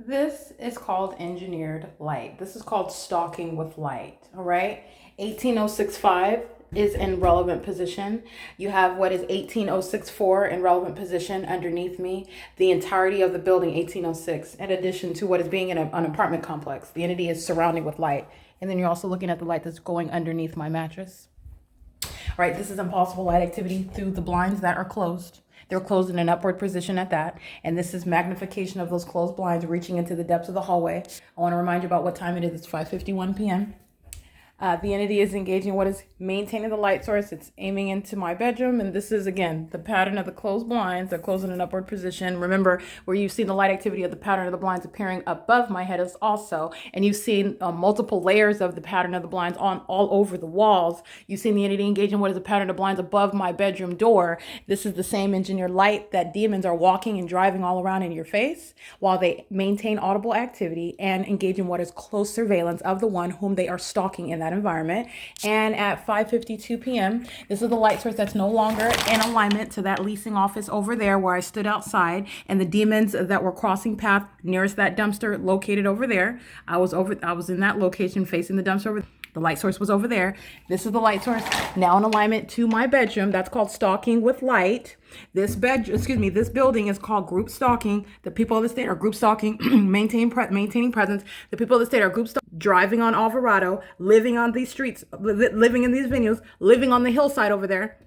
This is called engineered light. This is called stalking with light. All right. 18065 is in relevant position. You have what is 18064 in relevant position underneath me. The entirety of the building 1806, in addition to what is being in an apartment complex. The entity is surrounding with light. And then you're also looking at the light that's going underneath my mattress. All right. This is impossible light activity through the blinds that are closed. They're closed in an upward position at that. And this is magnification of those closed blinds reaching into the depths of the hallway. I want to remind you about what time it is. It's 5:51 p.m. The entity is engaging what is maintaining the light source. It's aiming into my bedroom. And this is, again, the pattern of the closed blinds. They're closed in an upward position. Remember, where you've seen the light activity of the pattern of the blinds appearing above my head is also. And you've seen multiple layers of the pattern of the blinds on all over the walls. You've seen the entity engaging what is the pattern of blinds above my bedroom door. This is the same engineered light that demons are walking and driving all around in your face while they maintain audible activity and engage in what is close surveillance of the one whom they are stalking in that environment. And at 5:52 p.m., this is the light source that's no longer in alignment to that leasing office over there where I stood outside, and the demons that were crossing path nearest that dumpster located over there. I was in that location facing the dumpster over there. The light source was over there. This is the light source now in alignment to my bedroom. That's called stalking with light. This building is called group stalking. The people of the state are group stalking, maintaining presence. The people of the state are group stalking, driving on Alvarado, living on these streets, living in these venues, living on the hillside over there.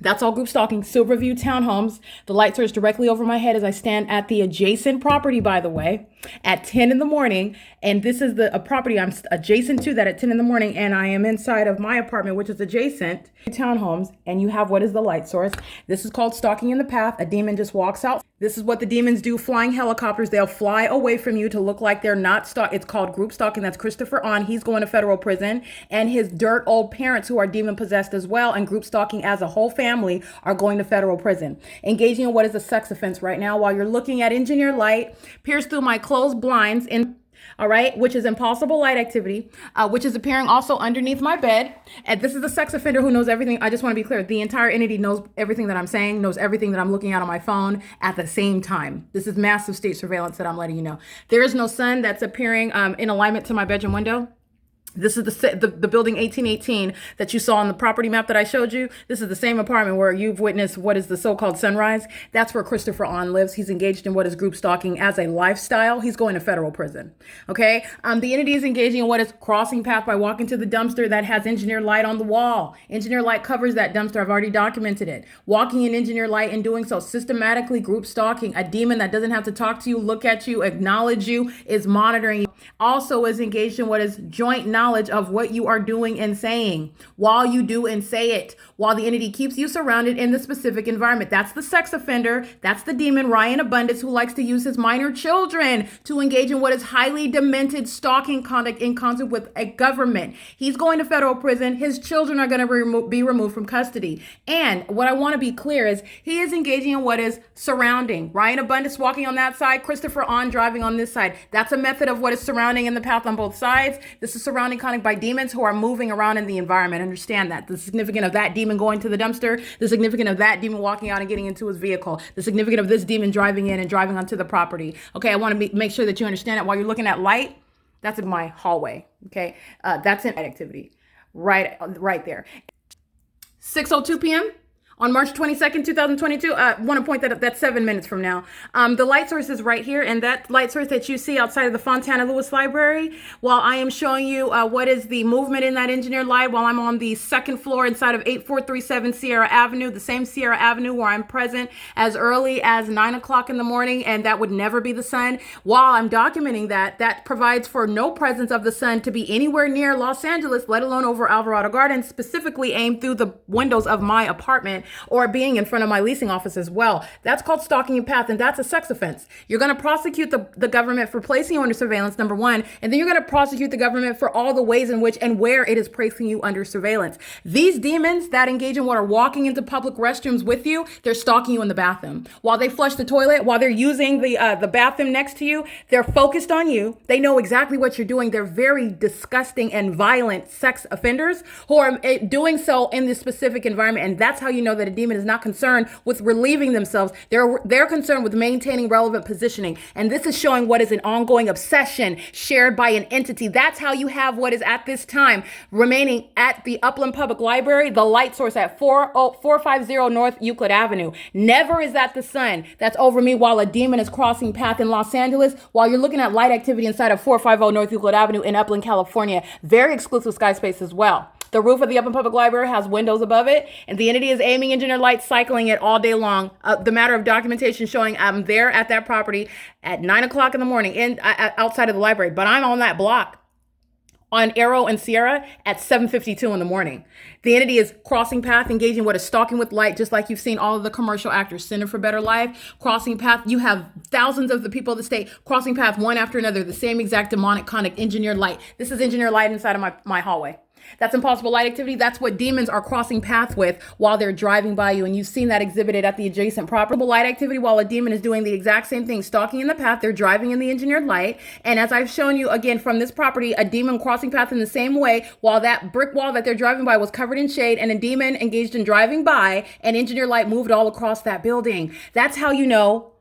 That's all group stalking. Silverview Townhomes. The light source directly over my head as I stand at the adjacent property, by the way, at 10 in the morning. And this is a property I'm adjacent to that at 10 in the morning. And I am inside of my apartment, which is adjacent to townhomes. And you have what is the light source. This is called stalking in the path. A demon just walks out. This is what the demons do. Flying helicopters. They'll fly away from you to look like they're not stalk. It's called group stalking. That's Christopher On. He's going to federal prison. And his dirt old parents who are demon possessed as well. And group stalking as a whole family are going to federal prison. Engaging in what is a sex offense right now while you're looking at engineered light pierced through my closed blinds all right, which is impossible light activity, which is appearing also underneath my bed. And this is a sex offender who knows everything. I just want to be clear. The entire entity knows everything that I'm saying, knows everything that I'm looking at on my phone at the same time. This is massive state surveillance that I'm letting you know. There is no sun that's appearing in alignment to my bedroom window. This is the building 1818 that you saw on the property map that I showed you. This is the same apartment where you've witnessed what is the so-called sunrise. That's where Christopher On lives. He's engaged in what is group stalking as a lifestyle. He's going to federal prison. Okay. The entity is engaging in what is crossing path by walking to the dumpster that has engineered light on the wall. Engineered light covers that dumpster. I've already documented it. Walking in engineered light and doing so systematically group stalking. A demon that doesn't have to talk to you, look at you, acknowledge you, is monitoring you. Also is engaged in what is joint knowledge of what you are doing and saying while you do and say it, while the entity keeps you surrounded in the specific environment. That's the sex offender. That's the demon, Ryan Abundance, who likes to use his minor children to engage in what is highly demented stalking conduct in concert with a government. He's going to federal prison. His children are going to be removed from custody. And what I want to be clear is he is engaging in what is surrounding. Ryan Abundance walking on that side, Christopher On driving on this side. That's a method of what is surrounding in the path on both sides. This is surrounding conduct by demons who are moving around in the environment. Understand that. The significance of that demon going to the dumpster, the significance of that demon walking out and getting into his vehicle, the significance of this demon driving in and driving onto the property. Okay, I want to make sure that you understand that while you're looking at light, that's in my hallway. Okay, that's an activity right there. 6:02 p.m. on March 22nd, 2022, I want to point that up. That's 7 minutes from now. The light source is right here. And that light source that you see outside of the Fontana Lewis Library, while I am showing you what is the movement in that engineered light, while I'm on the second floor inside of 8437 Sierra Avenue, the same Sierra Avenue where I'm present as early as 9 o'clock in the morning. And that would never be the sun. While I'm documenting that provides for no presence of the sun to be anywhere near Los Angeles, let alone over Alvarado Gardens, specifically aimed through the windows of my apartment, or being in front of my leasing office as well. That's called stalking in path, and that's a sex offense. You're going to prosecute the government for placing you under surveillance, number one, and then you're going to prosecute the government for all the ways in which and where it is placing you under surveillance. These demons that engage in what are walking into public restrooms with you, they're stalking you in the bathroom. While they flush the toilet, while they're using the bathroom next to you, they're focused on you. They know exactly what you're doing. They're very disgusting and violent sex offenders who are doing so in this specific environment, and that's how you know that a demon is not concerned with relieving themselves. They're concerned with maintaining relevant positioning. And this is showing what is an ongoing obsession shared by an entity. That's how you have what is at this time remaining at the Upland Public Library, the light source at 450 North Euclid Avenue. Never is that the sun that's over me while a demon is crossing path in Los Angeles, while you're looking at light activity inside of 450 North Euclid Avenue in Upland, California. Very exclusive sky space as well. The roof of the Upland Public Library has windows above it, and the entity is aiming engineered light, cycling it all day long. The matter of documentation showing I'm there at that property at 9 o'clock in the morning outside of the library, but I'm on that block on Arrow and Sierra at 7:52 in the morning. The entity is crossing path, engaging what is stalking with light, just like you've seen all of the commercial actors, Center for Better Life, crossing path. You have thousands of the people of the state crossing path one after another, the same exact demonic, conic, engineered light. This is engineered light inside of my hallway. That's impossible light activity. That's what demons are crossing path with while they're driving by you. And you've seen that exhibited at the adjacent property. Light activity while a demon is doing the exact same thing, stalking in the path. They're driving in the engineered light. And as I've shown you again from this property, a demon crossing path in the same way while that brick wall that they're driving by was covered in shade and a demon engaged in driving by and engineered light moved all across that building. That's how you know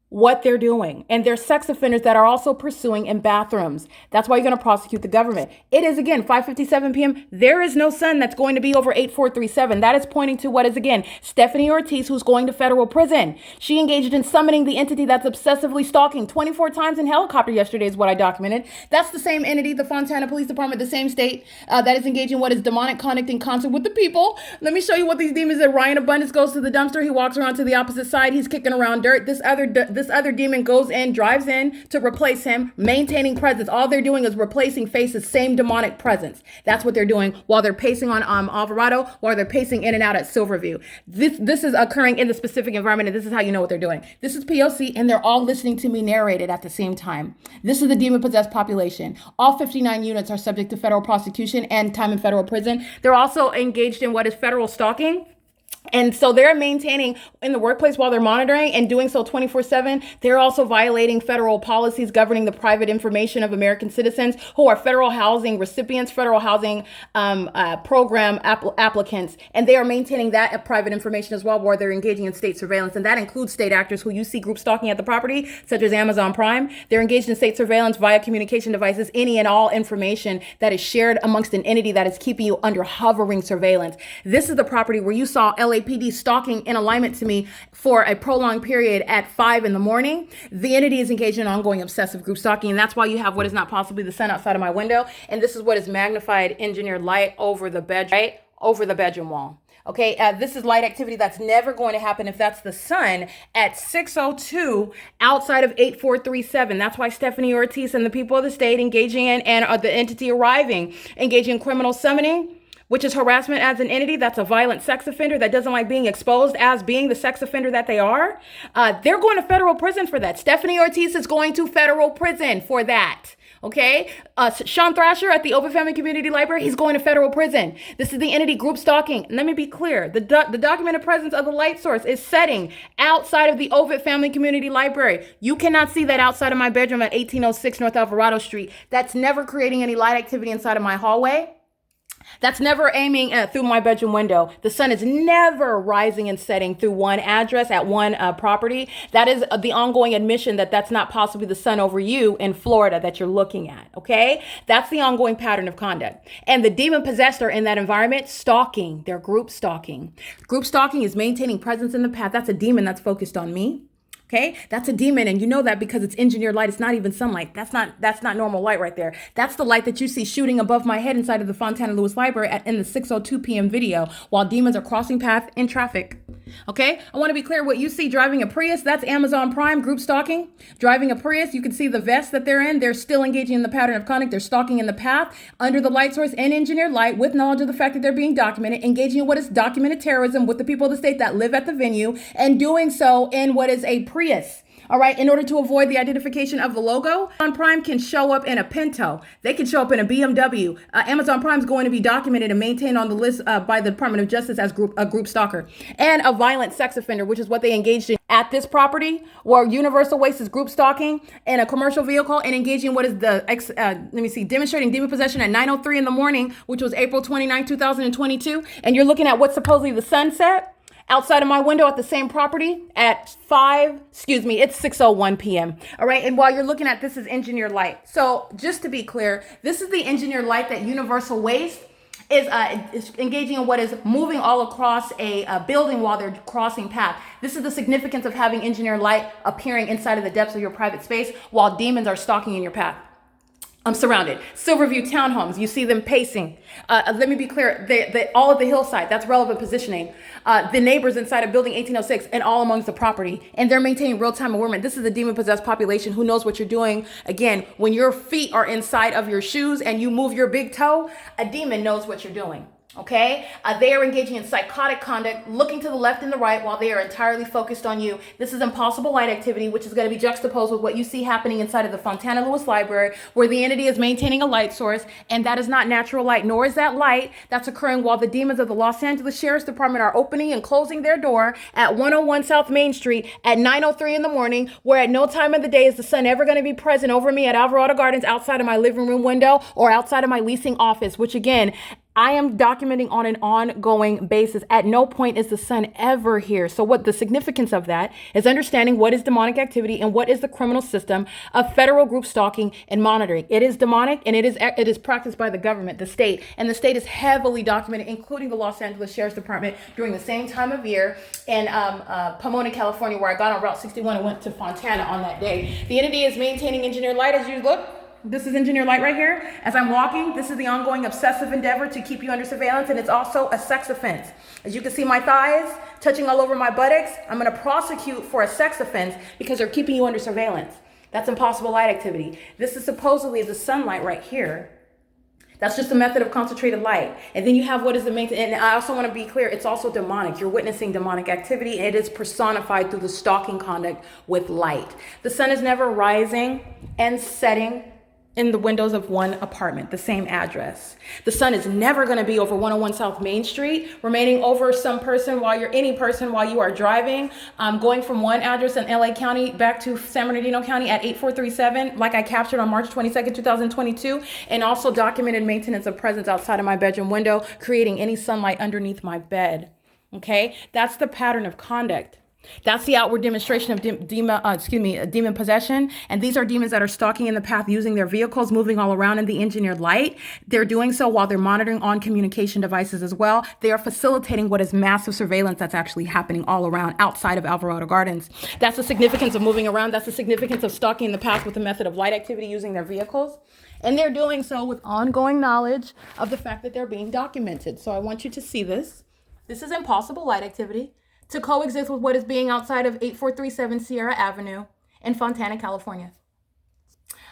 what they're doing. And they're sex offenders that are also pursuing in bathrooms. That's why you're going to prosecute the government. It is, again, 5:57 p.m. There is no sun that's going to be over 8437. That is pointing to what is, again, Stephanie Ortiz, who's going to federal prison. She engaged in summoning the entity that's obsessively stalking 24 times in helicopter yesterday is what I documented. That's the same entity, the Fontana Police Department, the same state that is engaging what is demonic conduct in concert with the people. Let me show you what these demons are. Ryan Abundance goes to the dumpster. He walks around to the opposite side. He's kicking around dirt. This other demon goes in, drives in to replace him, maintaining presence. All they're doing is replacing faces, same demonic presence. That's what they're doing while they're pacing on Alvarado, while they're pacing in and out at Silverview. This is occurring in the specific environment, and this is how you know what they're doing. This is P.O.C., and they're all listening to me narrate it at the same time. This is the demon-possessed population. All 59 units are subject to federal prosecution and time in federal prison. They're also engaged in what is federal stalking. And so they're maintaining in the workplace while they're monitoring and doing so 24/7. They're also violating federal policies governing the private information of American citizens who are federal housing recipients, federal housing program applicants. And they are maintaining that private information as well, where they're engaging in state surveillance. And that includes state actors who you see group stalking at the property, such as Amazon Prime. They're engaged in state surveillance via communication devices, any and all information that is shared amongst an entity that is keeping you under hovering surveillance. This is the property where you saw LAPD stalking in alignment to me for a prolonged period at 5 in the morning. The entity is engaged in ongoing obsessive group stalking, and that's why you have what is not possibly the sun outside of my window. And this is what is magnified engineered light over the bedroom, right? Over the bedroom wall. Okay, this is light activity that's never going to happen if that's the sun at 6:02 outside of 8437. That's why Stephanie Ortiz and the people of the state engaging in and the entity arriving, engaging in criminal summoning, which is harassment as an entity. That's a violent sex offender that doesn't like being exposed as being the sex offender that they are. They're going to federal prison for that. Stephanie Ortiz is going to federal prison for that. Okay, Sean Thrasher at the Open Family Community Library, he's going to federal prison. This is the entity group stalking. Let me be clear. The documented presence of the light source is setting outside of the Ovid Family Community Library. You cannot see that outside of my bedroom at 1806 North Alvarado Street. That's never creating any light activity inside of my hallway. That's never aiming through my bedroom window. The sun is never rising and setting through one address at one property. That is the ongoing admission that that's not possibly the sun over you in Florida that you're looking at. Okay, that's the ongoing pattern of conduct. And the demon possessed are in that environment stalking. They're group stalking. Group stalking is maintaining presence in the path. That's a demon that's focused on me. Okay, that's a demon, and you know that because it's engineered light. It's not even sunlight. That's not normal light right there. That's the light that you see shooting above my head inside of the Fontana Lewis Library in the 6:02 p.m. video while demons are crossing path in traffic. Okay, I want to be clear. What you see driving a Prius, that's Amazon Prime group stalking. Driving a Prius, you can see the vest that they're in. They're still engaging in the pattern of conduct. They're stalking in the path under the light source and engineered light with knowledge of the fact that they're being documented, engaging in what is documented terrorism with the people of the state that live at the venue, and doing so in what is a Prius. All right, in order to avoid the identification of the logo, Amazon Prime can show up in a Pinto. They can show up in a BMW. Amazon Prime is going to be documented and maintained on the list by the Department of Justice as a group stalker and a violent sex offender, which is what they engaged in at this property, where Universal Waste is group stalking in a commercial vehicle and engaging in what is demonstrating demon possession at 9:03 in the morning, which was April 29, 2022. And you're looking at what's supposedly the sunset outside of my window at the same property at it's 6:01 p.m. All right. And while you're looking at this is engineered light. So just to be clear, this is the engineered light that Universal Waste is engaging in what is moving all across a building while they're crossing path. This is the significance of having engineered light appearing inside of the depths of your private space while demons are stalking in your path. I'm surrounded. Silverview townhomes, you see them pacing. Let me be clear, all of the hillside, that's relevant positioning. The neighbors inside of building 1806 and all amongst the property. And they're maintaining real-time awareness. This is a demon-possessed population who knows what you're doing. Again, when your feet are inside of your shoes and you move your big toe, a demon knows what you're doing. Okay, they are engaging in psychotic conduct, looking to the left and the right while they are entirely focused on you. This is impossible light activity, which is going to be juxtaposed with what you see happening inside of the Fontana Lewis Library, where the entity is maintaining a light source, and that is not natural light, nor is that light that's occurring while the demons of the Los Angeles Sheriff's Department are opening and closing their door at 101 South Main Street at 9:03 in the morning, where at no time of the day is the sun ever going to be present over me at Alvarado Gardens outside of my living room window or outside of my leasing office, which again, I am documenting on an ongoing basis. At no point is the sun ever here. So what the significance of that is understanding what is demonic activity and what is the criminal system of federal group stalking and monitoring. It is demonic and it is practiced by the government, the state, and the state is heavily documented, including the Los Angeles Sheriff's Department during the same time of year in Pomona, California, where I got on Route 61 and went to Fontana on that day. The entity is maintaining engineered light as you look. This is engineered light right here. As I'm walking, this is the ongoing obsessive endeavor to keep you under surveillance, and it's also a sex offense. As you can see my thighs touching all over my buttocks, I'm going to prosecute for a sex offense because they're keeping you under surveillance. That's impossible light activity. This is supposedly the sunlight right here. That's just a method of concentrated light. And then you have what is the main, and I also want to be clear, it's also demonic. You're witnessing demonic activity. It is personified through the stalking conduct with light. The sun is never rising and setting in the windows of one apartment, the same address. The sun is never going to be over 101 South Main Street, remaining over some person while you are driving, going from one address in LA County back to San Bernardino County at 8437, like I captured on March 22nd, 2022, and also documented maintenance of presence outside of my bedroom window, creating any sunlight underneath my bed. Okay, that's the pattern of conduct. That's the outward demonstration of demon possession. And these are demons that are stalking in the path using their vehicles, moving all around in the engineered light. They're doing so while they're monitoring on communication devices as well. They are facilitating what is massive surveillance that's actually happening all around outside of Alvarado Gardens. That's the significance of moving around. That's the significance of stalking in the path with the method of light activity using their vehicles. And they're doing so with ongoing knowledge of the fact that they're being documented. So I want you to see this. This is impossible light activity to coexist with what is being outside of 8437 Sierra Avenue in Fontana, California.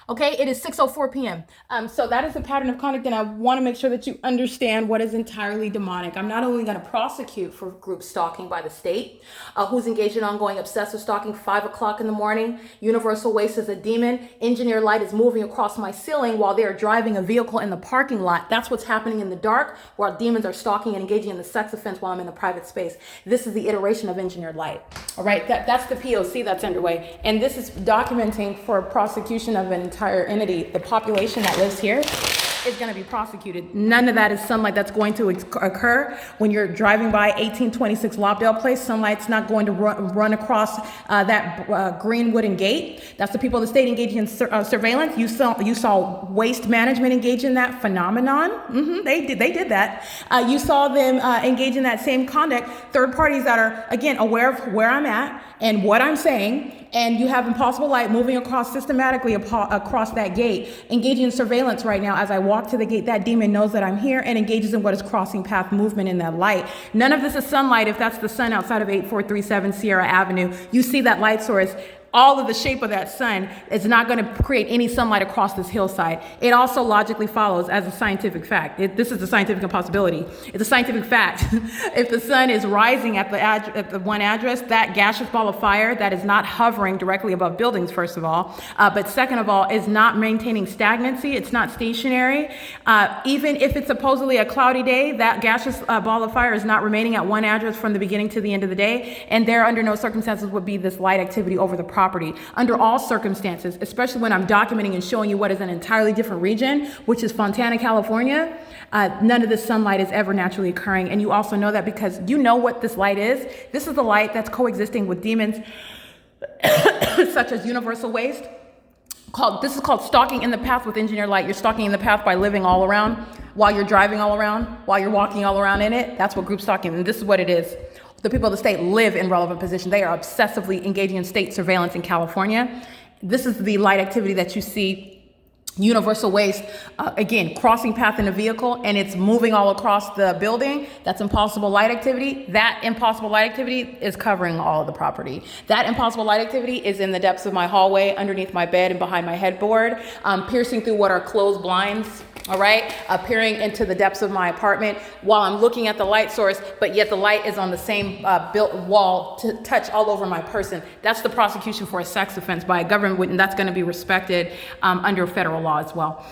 Okay, it is 6:04 p.m. So that is the pattern of conduct, and I want to make sure that you understand what is entirely demonic. I'm not only going to prosecute for group stalking by the state, who's engaged in ongoing obsessive stalking, 5 o'clock in the morning. Universal Waste is a demon. Engineered light is moving across my ceiling while they are driving a vehicle in the parking lot. That's what's happening in the dark, while demons are stalking and engaging in the sex offense while I'm in the private space. This is the iteration of engineered light. All right, that's the P.O.C. that's underway, and this is documenting for prosecution of an entire entity. The population that lives here is going to be prosecuted. None of that is sunlight that's going to occur when you're driving by 1826 Lobdell Place. Sunlight's not going to run across that green wooden gate. That's the people of the state engaging in surveillance. You saw waste management engage in that phenomenon. They did that. You saw them engage in that same conduct. Third parties that are, again, aware of where I'm at and what I'm saying, and you have impossible light moving across systematically across that gate, engaging in surveillance right now. As I walk to the gate, that demon knows that I'm here and engages in what is crossing path movement in that light. None of this is sunlight if that's the sun outside of 8437 Sierra Avenue. You see that light source. All of the shape of that sun is not going to create any sunlight across this hillside. It also logically follows as a scientific fact. This is a scientific impossibility. It's a scientific fact. If the sun is rising at the one address, that gaseous ball of fire that is not hovering directly above buildings, first of all, but second of all, is not maintaining stagnancy. It's not stationary. Even if it's supposedly a cloudy day, that gaseous ball of fire is not remaining at one address from the beginning to the end of the day, and there under no circumstances would be this light activity over the property property. Under all circumstances, especially when I'm documenting and showing you what is an entirely different region, which is Fontana, California, none of this sunlight is ever naturally occurring. And you also know that because you know what this light is. This is the light that's coexisting with demons such as universal waste. This is called stalking in the path with engineered light. You're stalking in the path by living all around, while you're driving all around, while you're walking all around in it. That's what group stalking, and this is what it is. The people of the state live in relevant position. They are obsessively engaging in state surveillance in California. This is the light activity that you see. Universal waste, again, crossing path in a vehicle and it's moving all across the building. That's impossible light activity. That impossible light activity is covering all of the property. That impossible light activity is in the depths of my hallway, underneath my bed and behind my headboard, piercing through what are closed blinds. All right, peering into the depths of my apartment while I'm looking at the light source, but yet the light is on the same built wall to touch all over my person. That's the prosecution for a sex offense by a government, and that's going to be respected under federal law as well.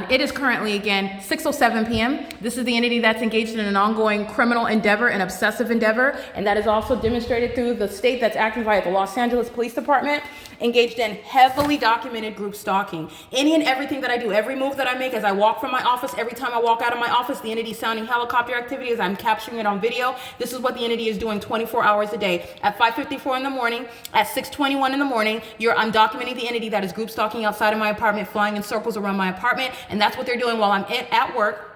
It is currently, again, 6:07 p.m. This is the entity that's engaged in an ongoing criminal endeavor, an obsessive endeavor, and that is also demonstrated through the state that's acting via the Los Angeles Police Department, engaged in heavily documented group stalking. Any and everything that I do, every move that I make as I walk from my office, every time I walk out of my office, the entity is sounding helicopter activity as I'm capturing it on video. This is what the entity is doing 24 hours a day. At 5:54 in the morning, at 6:21 in the morning, I'm documenting the entity that is group stalking outside of my apartment, flying in circles around my apartment, and that's what they're doing while I'm at work.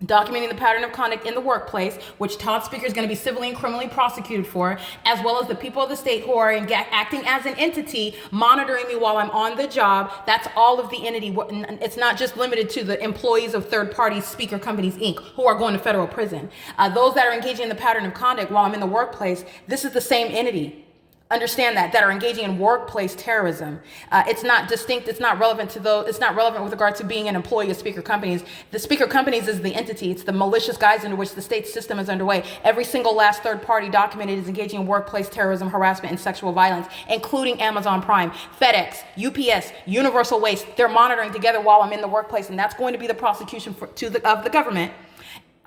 Documenting the pattern of conduct in the workplace, which Todd Speaker is going to be civilly and criminally prosecuted for, as well as the people of the state who are acting as an entity, monitoring me while I'm on the job. That's all of the entity. It's not just limited to the employees of third party speaker companies, Inc., who are going to federal prison. Those that are engaging in the pattern of conduct while I'm in the workplace, this is the same entity. Understand that are engaging in workplace terrorism. It's not distinct. It's not relevant to those. It's not relevant with regard to being an employee of speaker companies. The speaker companies is the entity. It's the malicious guise into which the state system is underway. Every single last third party documented is engaging in workplace terrorism, harassment, and sexual violence, including Amazon Prime, FedEx, UPS, Universal Waste. They're monitoring together while I'm in the workplace, and that's going to be the prosecution of the government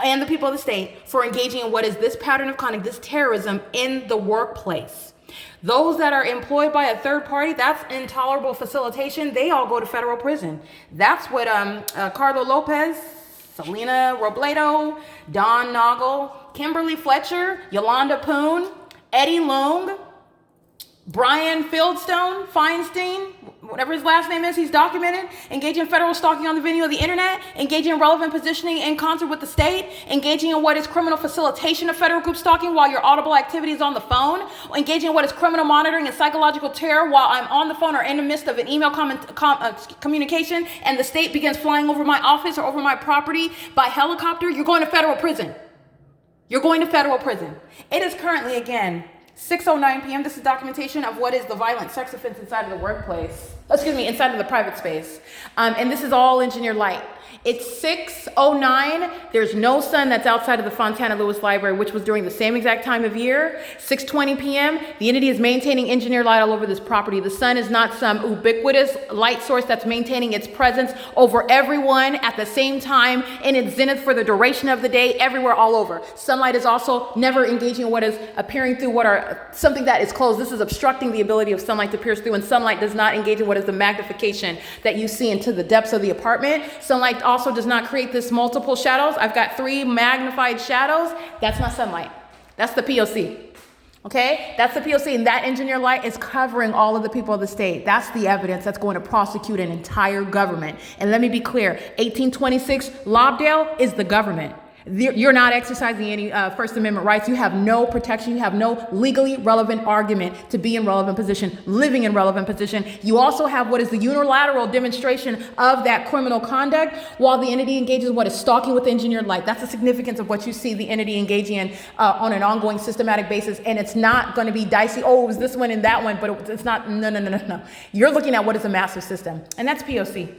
and the people of the state for engaging in what is this pattern of conduct, this terrorism in the workplace. Those that are employed by a third party, that's intolerable facilitation. They all go to federal prison. That's what Carlo Lopez, Selena Robledo, Don Noggle, Kimberly Fletcher, Yolanda Poon, Eddie Long, Brian Feinstein, whatever his last name is, he's documented, engaging in federal stalking on the video of the internet, engaging in relevant positioning in concert with the state, engaging in what is criminal facilitation of federal group stalking while your audible activity is on the phone, engaging in what is criminal monitoring and psychological terror while I'm on the phone or in the midst of an email communication and the state begins flying over my office or over my property by helicopter. You're going to federal prison. You're going to federal prison. It is currently, again, 6:09 p.m. This is documentation of what is the violent sex offense inside of the workplace. Inside of the private space. And this is all engineered light. It's 6:09. There's no sun that's outside of the Fontana Lewis Library, which was during the same exact time of year. 6:20 p.m. The entity is maintaining engineered light all over this property. The sun is not some ubiquitous light source that's maintaining its presence over everyone at the same time in its zenith for the duration of the day, everywhere, all over. Sunlight is also never engaging in what is appearing through what are something that is closed. This is obstructing the ability of sunlight to pierce through, and sunlight does not engage in what is the magnification that you see into the depths of the apartment. Sunlight also does not create this multiple shadows. I've got 3 magnified shadows. That's not sunlight. That's the P.O.C. Okay, that's the P.O.C. and that engineer light is covering all of the people of the state. That's the evidence that's going to prosecute an entire government. And let me be clear, 1826 Lobdell is the government. You're not exercising any First Amendment rights. You have no protection. You have no legally relevant argument to be in relevant position, living in relevant position. You also have what is the unilateral demonstration of that criminal conduct while the entity engages in what is stalking with engineered light. That's the significance of what you see the entity engaging in on an ongoing systematic basis. And it's not going to be dicey. Oh, it was this one and that one, but it's not. No. You're looking at what is a massive system. And that's P.O.C.